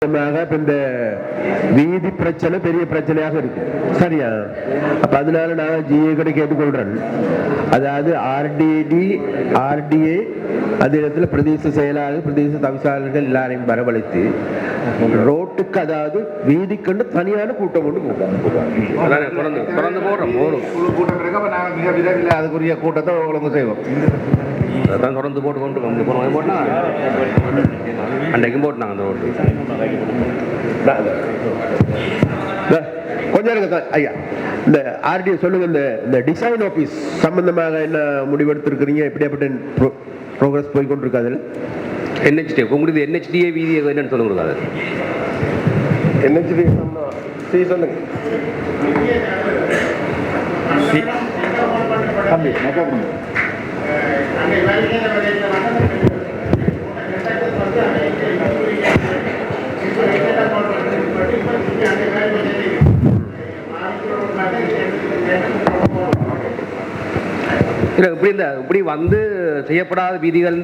இந்த வீதி பிரச்சனை பெரிய பிரச்சனையாக இருக்கு. சரியா? அப்ப அதனால நான் ஜிஏ கூட கேட்டுக்கொள்றேன். அதாவது ஆர்டிஏ அதே இடத்துல பிரதேச செயலாளர் பிரதேச தவிசாளர்கள் எல்லாரையும் வரவழைத்து ரோட்டுக்கு அதாவது வீதிக்கண்டு தனியான கூட்டம் கொண்டு போடுறோம். அதுக்குரிய கூட்டத்தை ஒழுங்கு செய்வோம். தொடர்ந்து போட்டு கொண்டு போட்டா அன்றைக்கும் போட்டுனாங்க அந்த ரோட்டு. கொஞ்சம் இருக்கு ஐயா, இந்த ஆர்டிஏ சொல்லுங்க, இந்த டிசைன் ஆபீஸ் சம்பந்தமாக என்ன முடிவெடுத்திருக்கிறீங்க? எப்படியாப்பட்ட ப்ரோக்ரஸ் போய் கொண்டிருக்கு? அதில் என்ஹெச்டி உங்களுக்கு என்ஹெச்டிஏ வீதி என்னன்னு சொல்லுங்க. அது என்ஹெச்டி சொல்லுங்க. இப்படி வந்து செய்யப்படாத வீதிகள்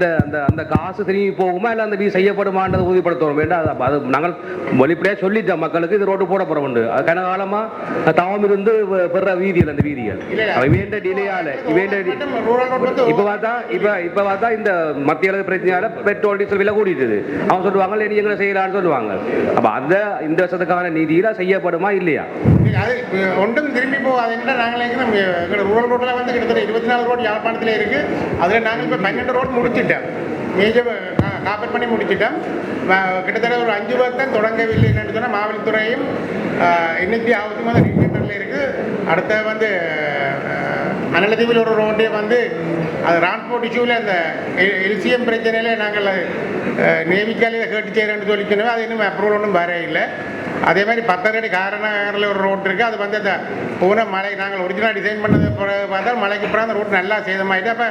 அந்த காசு திரும்பி போகுமா இல்லை அந்த வீதி செய்யப்படுமான்றதை உறுதிப்படுத்தணும் வேண்டாம். அது நாங்கள் வெளிப்படையாக சொல்லிட்டோம் மக்களுக்கு, இது ரோடு போட போகிறோம். அது கன காலமாக தவம் இருந்து பெற வீதிகள் அந்த வீதிகள் இவேண்ட டிலேயால இப்போ பார்த்தா இந்த மத்திய அளவு பிரச்சனையால பெட்ரோல் டீசல் விலை கூட்டிட்டு அவங்க சொல்லுவாங்க நீ எங்களை செய்யலான்னு சொல்லுவாங்க. அப்போ அந்த இந்த வருஷத்துக்கான நிதியில செய்யப்படுமா இல்லையா? ஒன்றும் திரும்பி போகாது. நாங்கள் ரூரல் ரோட்டில் வந்து கிட்டத்தட்ட 24 ரோடு யாழ்ப்பாணத்தில் இருக்குது. அதில் நாங்கள் இப்போ 12 ரோடு முடிச்சுட்டோம். மேஜர் காப்பர் பண்ணி முடிச்சுட்டோம். கிட்டத்தட்ட ஒரு 5 பேர் தான் தொடங்கவில்லை. என்னென்னு சொன்னால் மாவட்டத்துறையும் இன்னைக்கு ஆபத்தும் வந்து ரீசெண்டரில் இருக்குது. அடுத்த வந்து மணலத்தீவில் ஒரு ரோட்டே வந்து அது டிரான்ஸ்போர்ட் இஷ்யூவில் அந்த எல்சிஎம் பிரச்சனையில் நாங்கள் நேவிக்காலையில் கேட்டு செய்கிறேன்னு சொல்லிக்கணும். அது இன்னும் அப்ரூவல் ஒன்றும் வர இல்லை. அதே மாதிரி 10 அடி காரணங்களில் ஒரு ரோட் இருக்குது. அது வந்து அந்த போன மலை நாங்கள் ஒரிஜினல் டிசைன் பண்ணது பார்த்தா மலைக்கு அப்புறம் அந்த ரோட் நல்லா சேதமாகிட்டு அப்போ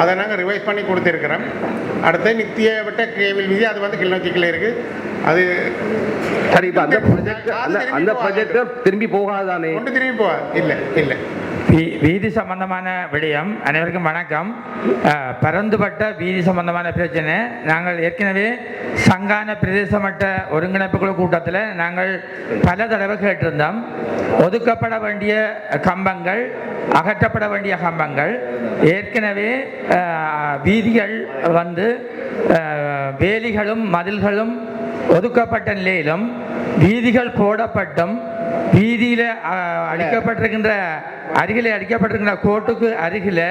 அதை நாங்கள் ரிவைஸ் பண்ணி கொடுத்துருக்குறோம். அடுத்து நித்திய விட்ட கேபிள் வீதி அது வந்து கிளிநொச்சிக்கில் இருக்குது. அது சரி. இப்போ அந்த ப்ராஜெக்ட் திரும்பி போகாதானே? ஒன்று திரும்பி போகாது. இல்லை இல்லை. வீதி சம்பந்தமான விடயம். அனைவருக்கும் வணக்கம். பரந்துபட்ட வீதி சம்பந்தமான பிரச்சனை நாங்கள் ஏற்கனவே சங்கான பிரதேச மட்ட ஒருங்கிணைப்பு குழு கூட்டத்தில் நாங்கள் பல தடவை கேட்டிருந்தோம். ஒதுக்கப்பட வேண்டிய கம்பங்கள், அகற்றப்பட வேண்டிய கம்பங்கள், ஏற்கனவே வீதிகள் வந்து வேலிகளும் மதில்களும் ஒதுக்கப்பட்ட நிலையிலும் வீதிகள் போடப்பட்டும் வீதியில் அடிக்கப்பட்டிருக்கின்ற கோட்டுக்கு அருகில்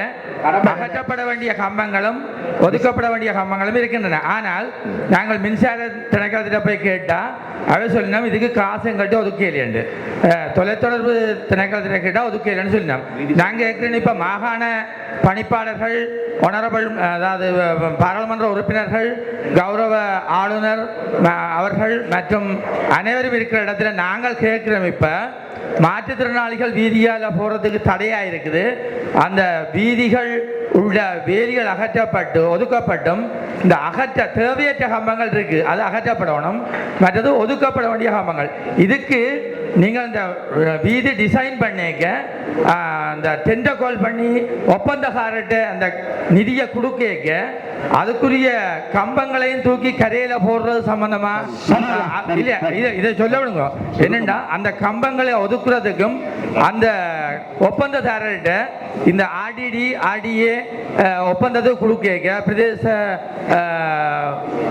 அகற்றப்பட வேண்டிய கம்பங்களும் ஒதுக்கப்பட வேண்டிய கம்பங்களும் இருக்கின்றன. ஆனால் நாங்கள் மின்சார திணைக்களத்தில் போய் கேட்டால் அவர் சொல்லினோம் இதுக்கு காசு எங்கள்கிட்ட ஒதுக்கலைண்டு. தொலைத்தொடர்பு திணைக்களத்தில் கேட்டால் ஒதுக்கலைன்னு சொல்லினோம். நாங்கள் ஏற்கனவே இப்போ மாகாண பணிப்பாளர்கள், ஒனரபிள் அதாவது பாராளுமன்ற உறுப்பினர்கள், கௌரவ ஆளுநர் அவர்கள் மற்றும் அனைவரும் இருக்கிற இடத்துல நாங்கள் கேட்கிறோம். இப்போ மாற்றுத்திறனாளிகள் வீதியால் போகிறதுக்கு தடையாக இருக்குது. அந்த வீதிகள் உள்ள வேலிகள் அகற்றப்பட்டு ஒதுக்கப்பட்டும் இந்த தேவையற்ற கம்பங்கள் இருக்குது, அது அகற்றப்படணும். மற்றது ஒதுக்கப்பட வேண்டிய கம்பங்கள். இதுக்கு நீங்கள் இந்த வீதி டிசைன் பண்ணிக்க அந்த டெண்டர் கால் பண்ணி ஒப்பந்தக்காரர்கிட்ட அந்த நிதியை கொடுக்க அதுக்குரிய கம்பங்களையும் தூக்கி கரையில் போடுறது சம்பந்தமா இல்லை இதை சொல்ல விடுங்க. என்னென்னா அந்த கம்பங்களை ஒதுக்குறதுக்கும் அந்த ஒப்பந்ததாரர்கிட்ட இந்த ஆர்டிஏ ஒப்பந்தத்தை கொடுக்க பிரதேச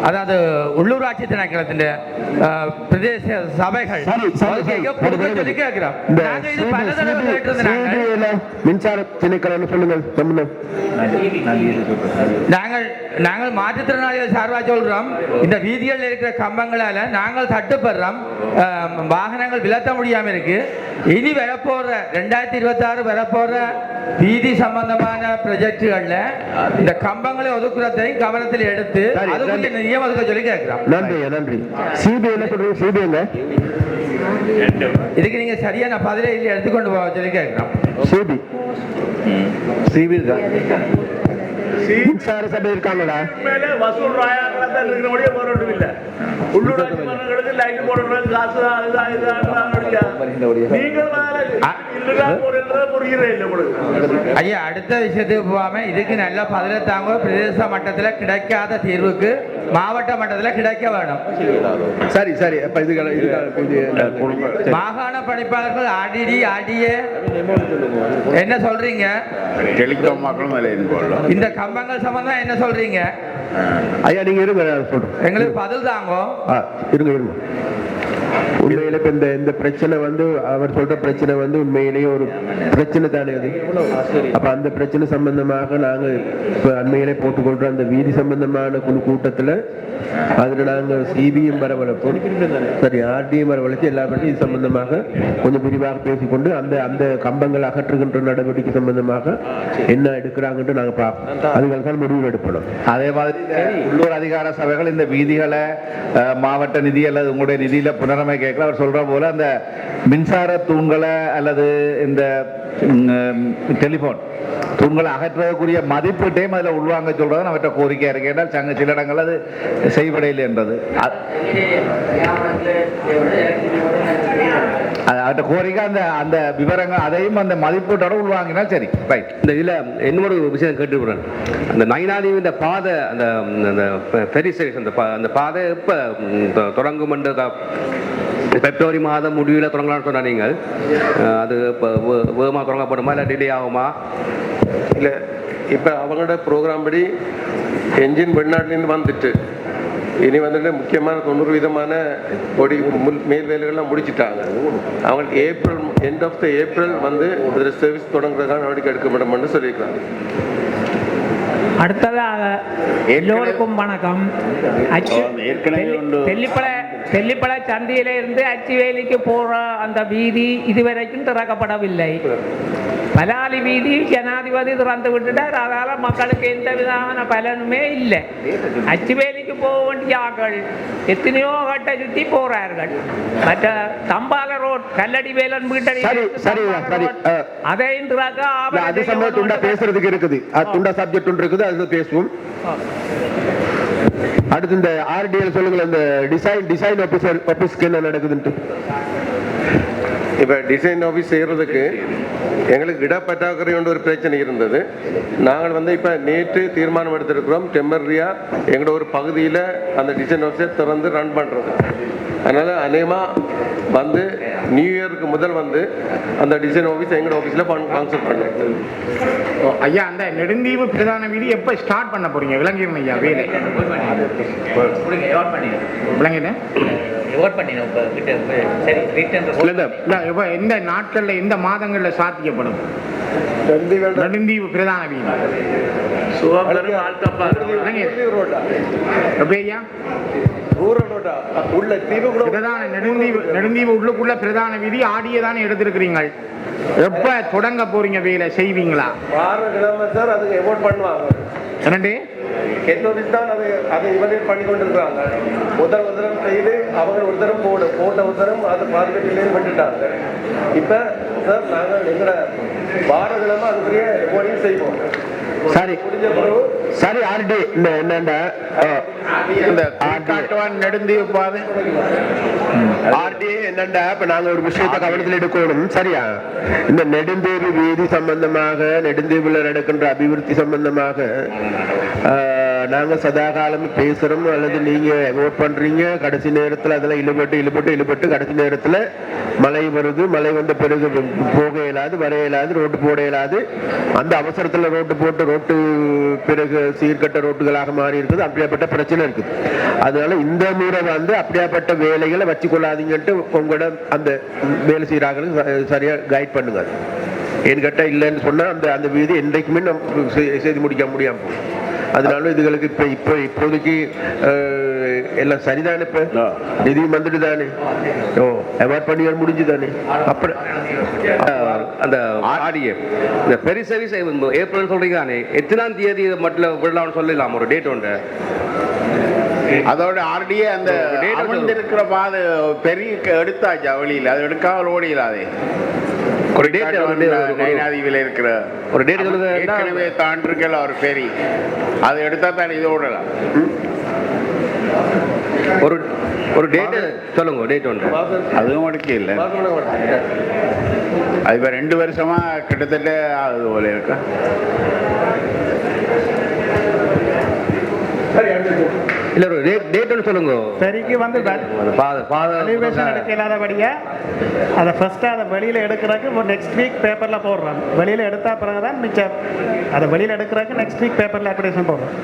அதாவது உள்ளூராட்சி திணைக்களத்தின் பிரதேச சபைகள் கேட்கிறோம். மின்சார திணைக்களம் சொல்லுங்க. நாங்கள் மாற்றுத்திறனாளிகள் சார்பாக சொல்றோம். இந்த வீதிகளில் இருக்கிற கம்பங்களால நாங்கள் தட்டுப்படுறோம். வாகனங்கள் விலத்த முடியாம இருக்கு. இனி வரப்போற 2026 வரப்போற வீதி சம்பந்தமான ப்ராஜெக்டுகள்ல இந்த கம்பங்களை ஒதுக்குறதை கவனத்தில் எடுத்து அதுக்குரிய நிதியம் ஒதுக்க சொல்லி கேட்கிறோம். நன்றி. சிபிஐ இதுக்கு நீங்க சரியான பதிலை எடுத்துக்கொண்டு போக சொல்லி கேட்கிறோம். மின்சார சபை இருக்காங்களா? வசூல் ராயங்களா இருக்கிற உள்ளூராட்சி மன்றங்களுக்கு லைட் போடுறது காசு நீங்கள் புரிகிறேன் இல்லை உங்களுக்கு. ஐயா, அடுத்த விஷயத்துக்கு போகாம இதுக்கு நல்ல பதில தாங்க. பிரதேச மட்டத்தில் கிடைக்காத தீர்வுக்கு மாவட்ட மட்டத்தில் கிடைக்க வேணும். சரி சரி. அப்ப மாகாண பணிப்பாளர்கள் ஆடிஏ என்ன சொல்றீங்க? டெலிகாம் மக்களும் இந்த கம்பங்கள் சம்பந்தம் என்ன சொல்றீங்க? ஐயா நீங்க இருங்க, சொல்றேன். எங்களுக்கு பதில் தாங்க. இருங்க இருங்க. உண்மையில இப்ப இந்த பிரச்சனை வந்து அவர் சொல்ற பிரச்சனை வந்து உண்மையிலேயே ஒரு பிரச்சனை தானே அது. அப்ப அந்த பிரச்சனை சம்பந்தமாக நாங்க இப்ப அண்மையிலே போட்டுக்கொள்ற அந்த வீதி சம்பந்தமான குழு கூட்டத்துல அதுல நாங்க சிபியும் வரவழைப்போம், சரி ஆர்டியும் வரவழைச்சு எல்லா பற்றி இது சம்பந்தமாக கொஞ்சம் விரிவாக பேசிக்கொண்டு அந்த கம்பங்கள் அகற்றுகின்ற நடவடிக்கை சம்பந்தமாக என்ன எடுக்கிறாங்கன்னு நாங்க பார்ப்போம். அதுகளுக்கான முடிவு எடுப்போம். அதே மாதிரி உள்ளூர் அதிகார சபைகள் இந்த வீதிகளை மாவட்ட நிதி அல்லது உங்களுடைய நிதியில புனரமை கேட்கல. அவர் சொல்ற போல அந்த மின்சார தூண்களை அல்லது இந்த டெலிபோன் தூண்களை அகற்றுவதற்குரிய மதிப்பீட்டையும் அதில் உள்வாங்க சொல்றது அவற்றை கோரிக்கை இருக்கு. ஏன்னால் சில இடங்கள் அது செய்வடையில் என்றது அவற்றை கோரிக்கை அந்த விவரங்கள் அதையும் அந்த மதிப்பீட்டோட உள்வாங்கினால் சரி. ரைட். இந்த இதில் இன்னொரு விஷயம் கேட்டுக்கிறேன். அந்த நயினாதேவி இந்த பாதை அந்த ஃபெரி ஸ்டேஷன் அந்த பாதை இப்போ தொடங்கும் என்று பிப்ரவரி மாதம் முடிவில் தொடங்கலாம்னு சொன்னா நீங்கள், அது இப்போ வேகமாக தொடங்கப்படுமா இல்லை டிலே ஆகுமா? இல்லை, இப்போ அவங்களோட ப்ரோக்ராம் படி என்ஜின் வெளிநாட்டிலேருந்து வந்துட்டு இனி வந்துட்டு முக்கியமான 90% பொடி மேல் வேலைகள்லாம் முடிச்சுட்டாங்க. அவங்களுக்கு April end of the April வந்து இதில் சர்வீஸ் தொடங்குறதுக்கான நடவடிக்கை எடுக்கப்படும் சொல்லியிருக்காங்க. அடுத்ததாக எல்லோருக்கும் வணக்கம். தெல்லிப்பளை சந்தையில இருந்து அச்சிவேலிக்கு போற அந்த வீதி இதுவரைக்கும் திறக்கப்படவில்லை. பலாலி வீதி ஜனாதிபதி திறந்து விட்டுட்டார். அதால மக்களுக்கு எந்த விதமான பலனுமே இல்லை. அச்சிவேலிக்கு போக வேண்டிய ஆக்கள் எத்தனையோ கட்ட சுற்றி போறார்கள். மற்ற தம்பால ரோட் கல்லடி வேலன் வீட்டை அதையும் திறக்க பேசுறதுக்கு இருக்குது. சப்ஜெக்ட் ஒன்று இருக்குது, அது பேசுவோம். அடுத்து இந்த ஆர்டிஎல் சொல்லுங்க. இந்த டிசைன் ஆபீஸ்க்கு என்ன நடக்குதுன்ட்டு. இப்போ டிசைன் ஆஃபீஸ் செய்கிறதுக்கு எங்களுக்கு இடப்பற்றாக்குறை ஒரு பிரச்சனை இருந்தது. நாங்கள் வந்து இப்போ நேற்று தீர்மானம் எடுத்திருக்கிறோம், டெம்பரரியாக எங்களோட ஒரு பகுதியில் அந்த டிசைன் ஆஃபீஸை திறந்து ரன் பண்ணுறது. அதனால் அநேகமாக வந்து நியூ இயருக்கு முதல் வந்து அந்த டிசைன் ஆஃபீஸ் எங்களோட ஆஃபீஸில் ஃபங்க்ஷன் பண்ணுறது. ஐயா, அந்த நெடுந்தீவு பிரதான வீதி எப்போ ஸ்டார்ட் பண்ண போறீங்க? விளங்கிடும் ஐயா வேலை விளங்கினேன். எந்த நாட்கள்ல எந்த மாதங்கள்ல சாத்தியப்படும் நெடுந்தீவு பிரதான வீதி? நெடுந்தீவு உள்ளுக்குள்ள பிரதான வீதி ஆடியதானே எடுத்திருக்கிறீங்க. எப்ப தொடங்க போறீங்க வேலை செய்வீங்களா? சார் அதுக்கு எஃபோர்ட் பண்ணுவாங்க. என்னண்டு தான் அதை இவரேட் பண்ணி கொண்டிருக்கிறாங்க. முதல் செய்து அவங்க ஒரு தரம் போட்ட ஒரு தரம் அதை பார்த்துட்டு விட்டுட்டாங்க. இப்போ சார் நாங்கள் எங்களோட வாரக்கிழமை அதுக்குரிய எஃபோர்டையும் செய்வோம். சரி சரி. ஆர்டி என்னண்டா நெடுந்தீவு பாதை ஆர்டி என்னண்டா இப்ப நாங்க ஒரு விஷயத்தை கவனத்தில் எடுக்கணும். சரியா? இந்த நெடுந்தீவு வீதி சம்பந்தமாக, நெடுந்தீவுல நடக்கின்ற அபிவிருத்தி சம்பந்தமாக நாங்க சதா காலம் பேசுறோம், அல்லது நீங்க ஓட் பண்றீங்க. கடைசி நேரத்துல அதெல்லாம் இழுபட்டு கடைசி நேரத்துல மழை வருது. மழை வந்த பிறகு போக இயலாது, வர இயலாது, ரோட்டு போட இயலாது. அந்த அவசரத்துல ரோட்டு போட்டு ரோட்டு பிறகு சீர்கட்ட ரோட்டுகளாக மாறி இருக்குது. அப்படியாப்பட்ட பிரச்சனை இருக்குது. அதனால இந்த முறை வந்து அப்படியாப்பட்ட வேலைகளை வச்சு கொள்ளாதீங்கன்ட்டு உங்களோட அந்த வேலை செய்யறாங்களுக்கு சரியா கைட் பண்ணுங்க. ஏன்னு கேட்டா இல்லைன்னு சொன்னா அந்த வீதி என்றைக்குமே நம்ம செய்து முடிக்க முடியாம போகும். அதனால இதுகளுக்கு இப்போதைக்கு எல்லாம் சரிதானே? இப்ப நிதியும் வந்துட்டு தானே, அவார்ட் பணிகள் முடிஞ்சு தானே. அப்புறம் அந்த ஆடிஎம் இந்த பெரிய சர்வீஸ் ஏப்ரல் சொல்றீங்க தானே, எத்தனாம் தேதி மட்டும் விடலாம்னு சொல்லலாம் ஒரு டேட் ஒன்று. அதோட ஆர்டிஏ அந்த இருக்கிற பாதை பெரிய எடுத்தாச்சா வெளியில்? அது எடுக்காமல் ஓடிடாதே. ஒரு டேட் நயினாதீவில் இருக்கிற ஒரு டேட் ஏற்கனவே தாண்டிருக்கல ஒரு பெரிய அதை எடுத்தா தான் இது ஓடலாம். ஒரு ஒரு டேட் சொல்லுங்க, டேட் ஒன்று. அதுவும் முடிக்க இல்லை. அது இப்போ 2 வருஷமா கிட்டத்தட்ட அது போல இருக்கா. இல்லை ஒரு டேட் ஒன்று சொல்லுங்க. சரிக்கு வந்து வேல்யூவேஷன் எடுக்க இல்லாதபடியா அதை ஃபர்ஸ்ட் அதை வெளியில எடுக்கிறதுக்கு நெக்ஸ்ட் வீக் பேப்பர்ல போடுறோம். வெளியில எடுத்தா பிறகுதான் மிச்சம் அதை வெளியில எடுக்கிறதுக்கு நெக்ஸ்ட் வீக் பேப்பர்ல அப்ளிகேஷன் போடுறோம்.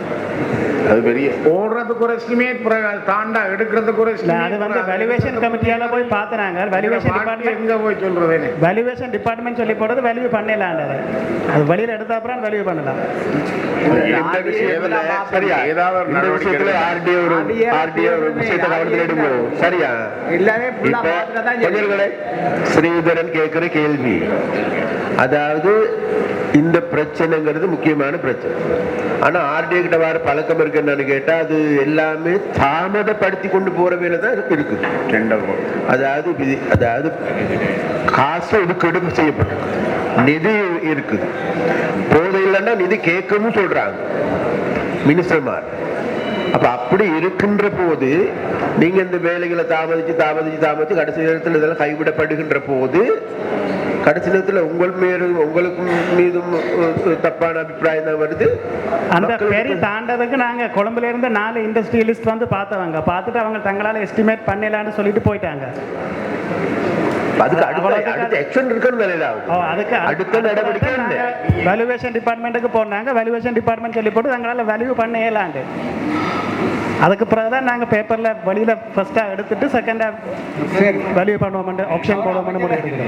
அது பெரிய போடுறதுக்கு ஒரு எஸ்டிமேட் தாண்டா எடுக்கிறதுக்கு ஒரு அது வந்து வேல்யூவேஷன் கமிட்டியால போய் பார்த்துறாங்க. வேல்யூவேஷன் டிபார்ட்மெண்ட் எங்க போய் சொல்றது? வேல்யூவேஷன் டிபார்ட்மெண்ட் சொல்லி போடுறது வேல்யூ பண்ணலாம்ல. அது வெளியில எடுத்த அப்புறம் வேல்யூ பண்ணலாம். சரியா ஏதாவது ஒரு நடவடிக்கை சரியா ஸ்ரீதரன் கேட்கிற கேள்வி, அதாவது இந்த பிரச்சனைங்கிறது முக்கியமான பிரச்சனை. ஆனா ஆர்டிஐ கிட்ட வர பழக்கம் இருக்குன்னு கேட்டா அது எல்லாமே தாமதப்படுத்தி கொண்டு போற வேலை தான் இருக்கு. அதாவது காசு ஒதுக்கீடு செய்யப்படும், நிதி இருக்குது, போதை இல்லைன்னா நிதி கேட்கவும் சொல்றாங்க மினிஸ்டர்மார். அப்ப அப்படி இருக்கின்ற போது நீங்க இந்த வேலைகளை தாமதிச்சு கடைசி நேரத்தில் இதெல்லாம் கைவிடப்படுகின்ற போது கடைசி நேரத்தில் உங்களுக்கு மீதும் தப்பான அபிப்பிராயம் தான் வருது. அந்த பெரிய தாண்டதுக்கு நாங்க கொழும்புல இருந்து 4 இண்டஸ்ட்ரியலிஸ்ட் வந்து பார்த்தவங்க, பார்த்துட்டு அவங்க தங்களால எஸ்டிமேட் பண்ணலான்னு சொல்லிட்டு போயிட்டாங்க. அதுக்கு அடுத்த ஆக்ஷன் இருக்குன்னு நிலையில அதுக்கு அடுத்த நடவடிக்கை வேல்யூவேஷன் டிபார்ட்மெண்ட்டுக்கு போனாங்க. வேல்யூவேஷன் டிபார்ட்மெண்ட் சொல்லி போட்டு தங்களால வேல்யூ பண்ண இயலாண்டு. அதுக்கு பிறகுதான் நாங்க பேப்பர்ல வெளியில ஃபர்ஸ்டா எடுத்துட்டு செகண்டா வேல்யூ பண்ணுவோம், ஆப்ஷன் போடுவோம் முடிவு.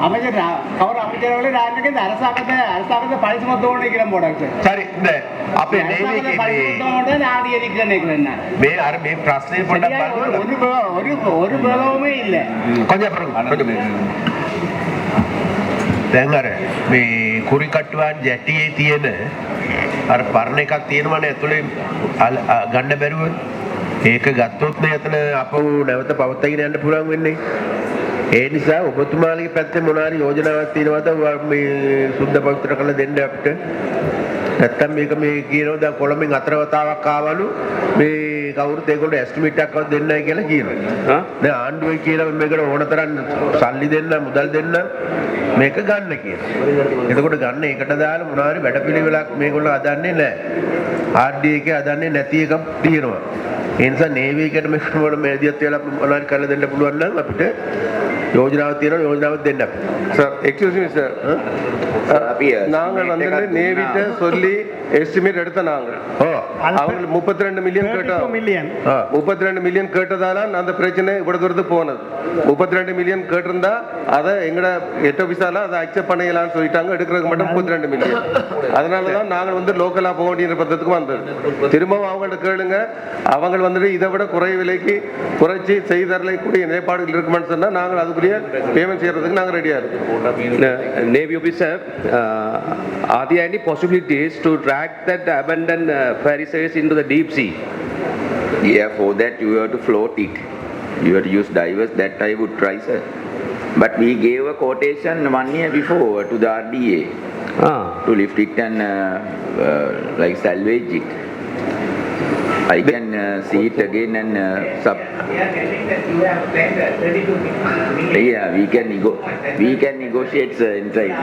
அமைச்சர் அவர் அமைச்சரவர்களே ராஜ்யக்கு இந்த அரசாங்கத்தை பரிசுமத்தோடு நிற்கிறேன் போடாங்க. சரி இந்த அப்ப ஒரு பிரதமே இல்லை. දැන් මේ කුරි කට්ටුවන් ජැටියේ තියෙන අර පරණ එකක් තියෙනවනේ ඇතුලේ ගන්න බැරුව ඒක ගත්තොත් නේ එතන අපව නැවත පවත්වාගෙන යන්න පුළුවන් වෙන්නේ. ඒ නිසා ඔබතුමාලගේ පැත්තේ මොනවාරි යෝජනාවක් තියෙනවද මේ සුද්ධ පවිත්‍ර කරලා දෙන්න අපිට? නැත්තම් මේක මේ කියනවා දැන් කොළඹෙන් 4 වතාවක් ආවලු මේ කවුරුත් ඒගොල්ලෝ එස්ටිමේට් එකක් දෙන්නයි කියලා කියනවා. දැන් ආණ්ඩුවේ කියලා මේකට ඕන තරම් සල්ලි දෙන්න මුදල් දෙන්න මේක ගන්න කියලා. එතකොට ගන්න එකට දාලා මොනවාරි වැඩපිළිවෙලක් මේගොල්ලෝ හදන්නේ නැහැ. RDA එකේ හදන්නේ නැති එකක් තියෙනවා. ඒ නිසා නේවි එකට මේකට මේදියත් වෙලා මොනවාරි කරලා දෙන්න පුළුවන් නම් අපිට யோஜனாவை தீரணும், யோஜனாவை தென்ன சார். எக்ஸ்கியூஸ் மீ சார், நாங்கள் வந்து நேவிட்ட சொல்லி எஸ்டிமேட் எடுத்த நாங்கள் அவங்க 32 மில்லியன் கேட்டோம். 32 மில்லியன் கேட்டதால அந்த பிரச்சனை இவ்வளவு தூரத்துக்கு போனது. 32 மில்லியன் கேட்டிருந்தா அதை எங்கட ஹெட் ஆஃபீஸால அதை அக்செப்ட் பண்ணிக்கலாம்னு சொல்லிட்டாங்க. எடுக்கிறதுக்கு மட்டும் 32 மில்லியன். அதனாலதான் நாங்கள் வந்து லோக்கலா போக வேண்டிய பத்திரத்துக்கு வந்தது. திரும்பவும் அவங்கள்ட்ட கேளுங்க, அவங்க வந்துட்டு இதை விட குறை விலைக்கு குறைச்சி செய்தரக்கூடிய நிலைப்பாடுகள் இருக்குமான்னு சொன்னா நாங்கள் அதுக்குரிய பேமெண்ட் செய்யறதுக்கு நாங்கள் ரெடியா இருக்கோம். Navy officer, are there any possibilities to drag that abandoned ferry service into the deep sea? Yeah, for that you have to float it. You have to use divers. That I would try, sir. But we gave a quotation 1 year before to the RDA to lift it and like salvage it. I can see it again and yeah, we can negotiate, sir, inside.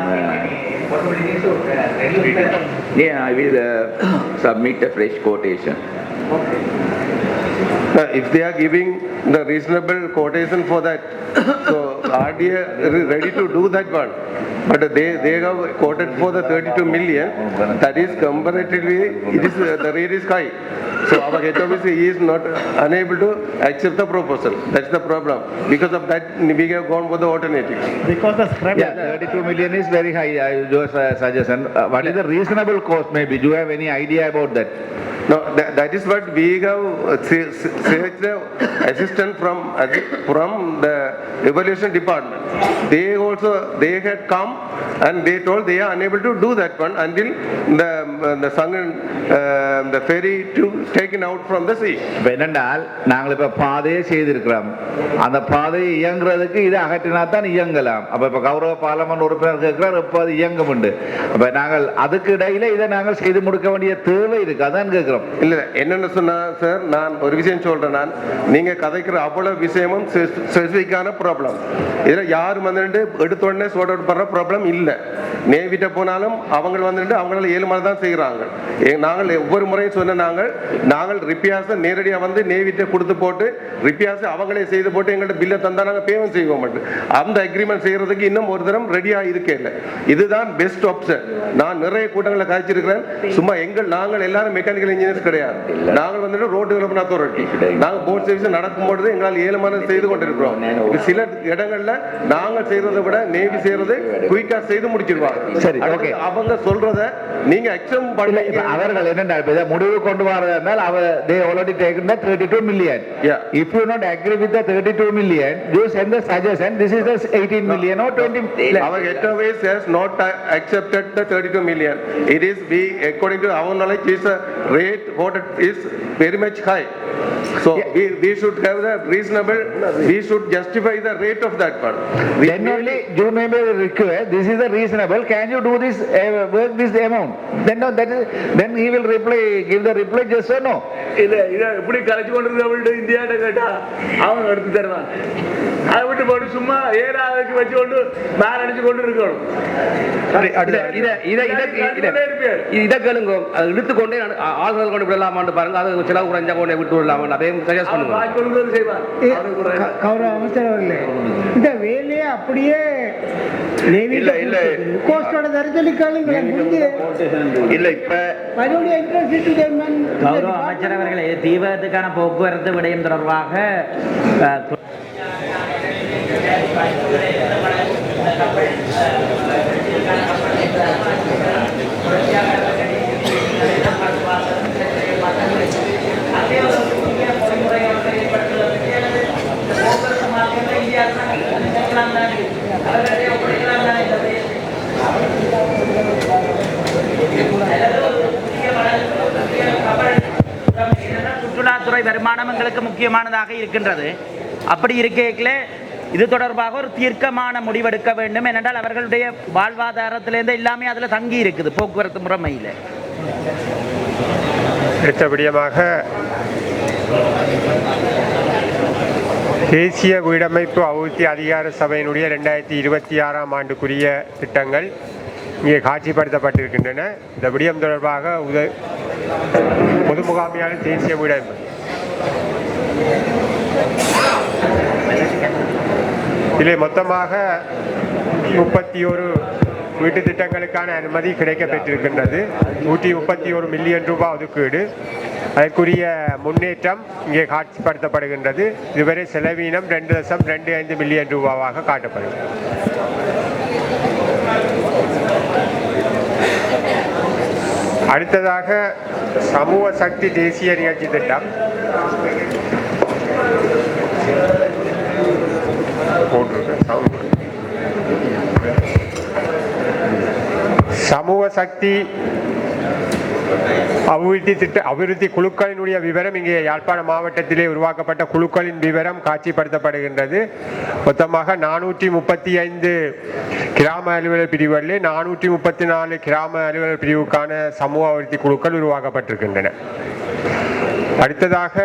Yeah, I will submit a fresh quotation. If they are giving the reasonable quotation for that, so RDA is ready to do that one. But they have quoted for the 32 million. That is comparatively, it is the rate is high. So our head office is not unable to accept the proposal. That's the problem. Because of that, we have gone for the alternatives. Because the spread. Yeah, 32 million is very high. Your suggestion. What is the reasonable cost? Maybe do you have any idea about that? No, that is what we have searched the assistant from the evaluation department. They had come and they told they are unable to do that one until the ferry to taken out from the sea. என்னென்றால் நாங்கள் இப்ப பாதையை செய்திருக்கிறோம், அந்த பாதையை இயங்குறதுக்கு இதை அகற்றினா தான் இயங்கலாம். அப்ப இப்ப கௌரவ பார்லமெண்ட் உறுப்பினர் கேட்கிறார், இப்ப அது இயங்கும் உண்டு. அப்ப நாங்கள் அதுக்கு இடையில இதை நாங்கள் செய்து முடிக்க வேண்டிய தேவை இருக்கு. அதான் கேட்கிறோம். இருக்கிறோம். இல்ல என்னன்னு சொன்னா சார், நான் ஒரு விஷயம் சொல்றேன். நான் நீங்க கதைக்கிற அவ்வளவு விஷயமும் ஸ்பெசிஃபிக்கான ப்ராப்ளம். இதுல யாரும் வந்துட்டு எடுத்த உடனே சோர்ட் அவுட் பண்ற ப்ராப்ளம் இல்ல. நேவிட்ட போனாலும் அவங்க வந்துட்டு அவங்களால 7 மாதம் தான் செய்யறாங்க. நாங்கள் ஒவ்வொரு முறையும் சொன்ன நாங்கள் ரிப்பியாஸை நேரடியா வந்து நேவிட்ட கொடுத்து போட்டு ரிப்பியாஸை அவங்களே செய்து போட்டு எங்கள்ட்ட பில்லை தந்தா நாங்கள் பேமெண்ட் செய்வோம். அந்த அக்ரிமெண்ட் செய்யறதுக்கு இன்னும் ஒரு தரம் ரெடியா இருக்கே இல்லை. இதுதான் பெஸ்ட் ஆப்ஷன். நான் நிறைய கூட்டங்களை காய்ச்சிருக்கிறேன். சும்மா நாங்கள் எல்லாரும் மெக்கானிக்கல் இன்ஜினியர்ஸ் கிடையாது. நாங்கள் வந்துட்டு ரோடு டெவலப்மெண்ட் அத்தாரிட்டி. நாங்கள் போர்ட் சர்வீஸ் நடக்கும்போது எங்களால் 7 மாதம் செய்து கொண்டிருக்கிறோம். சில இடங்கள்ல நாங்கள் செய்யறதை விட நேவி செய்யறது குயிக்கா செய்து முடிச்சிருவாங்க. சரி, ஓகே. அவங்க சொல்றத நீங்க அக்செப்ட் பண்ணல. அவர்கள் என்ன முடிவு கொண்டு வரதால் they already taken the 32 million. If you not agree with the 32 million, you send the suggestion. This is the 18 million or 20 million. Our Gateway has not accepted the 32 million. It is according to our knowledge, is a rate what is very much high. So we should have the reasonable. We should justify the rate of that one. Then only you may be request. This is the reasonable. Can you do this work this amount? Then he will reply. Give the reply yes or no. இல்ல இத இப்படி கலைச்சு கொண்டு இந்தியாட்ட கேட்டா அவன் எடுத்து தருவான். அதை விட்டு போட்டு சும்மா ஏறாதுக்கு வச்சு கொண்டு மேல அடிச்சு கொண்டு இருக்கணும். இதை கேளுங்க. அதை இழுத்துக்கொண்டே ஆளுநர் கொண்டு விடலாமான்னு பாருங்க. அது செலவு குறைஞ்சா கொண்டே விட்டு விடலாமான்னு அதையும் சஜஸ்ட் பண்ணுங்க. கௌரவ அமைச்சர் அவர்களே, இந்த வேலையை அப்படியே கோஸ்டோட தரத்தில் கேளுங்களேன். இல்ல இப்ப கௌரவ அமைச்சர் அவர்களே, தீவிரத்துக்கான போக்குவரத்து விடயம் தொடர்பாக சுற்றுலாத்துறை வருமானம் எங்களுக்கு முக்கியமானதாக இருக்கின்றது. அப்படி இருக்கையிலே இது தொடர்பாக ஒரு தீர்க்கமான முடிவெடுக்க வேண்டும். ஏனென்றால் அவர்களுடைய வாழ்வாதாரத்திலிருந்து எல்லாமே அதில் தங்கி இருக்குது போக்குவரத்து முறைமையில். அடுத்தபடியாக தேசிய வீடமைப்பு அபிவிருத்தி அதிகார சபையினுடைய 2026ஆம் ஆண்டுக்குரிய திட்டங்கள் இங்கே காட்சிப்படுத்தப்பட்டிருக்கின்றன. இந்த விடயம் தொடர்பாக பொது முகாமையாளர் தேசிய வீடமைப்பு இதில் மொத்தமாக 31 வீட்டு திட்டங்களுக்கான அனுமதி கிடைக்கப்பெற்றிருக்கின்றது. 131 மில்லியன் ரூபாய் ஒதுக்கீடு. அதற்குரிய முன்னேற்றம் இங்கே காட்சிப்படுத்தப்படுகின்றது. இதுவரை செலவீனம் 2.25 மில்லியன் ரூபாவாக காட்டப்படுகிறது. அடுத்ததாக சமூக சக்தி தேசிய நிகழ்ச்சி திட்டம். சமூக சக்தி அபிவிருத்தி குழுக்களினுடைய விவரம் இங்கே யாழ்ப்பாண மாவட்டத்திலே உருவாக்கப்பட்ட குழுக்களின் விவரம் காட்சிப்படுத்தப்படுகின்றது. மொத்தமாக 435 கிராம அலுவலர் பிரிவுகளிலே 434 கிராம அலுவலர் பிரிவுக்கான சமூக அபிவிருத்தி குழுக்கள் உருவாக்கப்பட்டிருக்கின்றன. அடுத்ததாக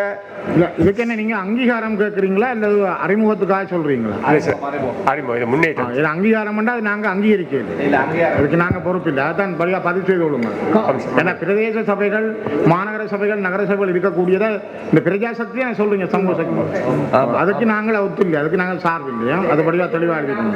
இதுக்கு என்ன நீங்க அங்கீகாரம் கேட்கறீங்களா இல்ல அறிமுகத்துக்காக சொல்றீங்களா? அறிமுகம் முன்னேற்றம். இது அங்கீகாரம் அது நாங்க அங்கீகரிக்கல. அதுக்கு நாங்க பொறுப்பு இல்லை. அதான் பதிவு செய்து கொள்ளுங்க. ஏன்னா பிரதேச சபைகள், மாநகர சபைகள், நகர சபைகள் இருக்கக்கூடியதை இந்த பிரஜாசக்தியை சொல்றீங்க சமூக சக்தி. அதுக்கு நாங்கள் ஒத்துஇல்லை. அதுக்கு நாங்கள் சார்பு இல்லையா? அது படிவா தெளிவா இருக்கணும்.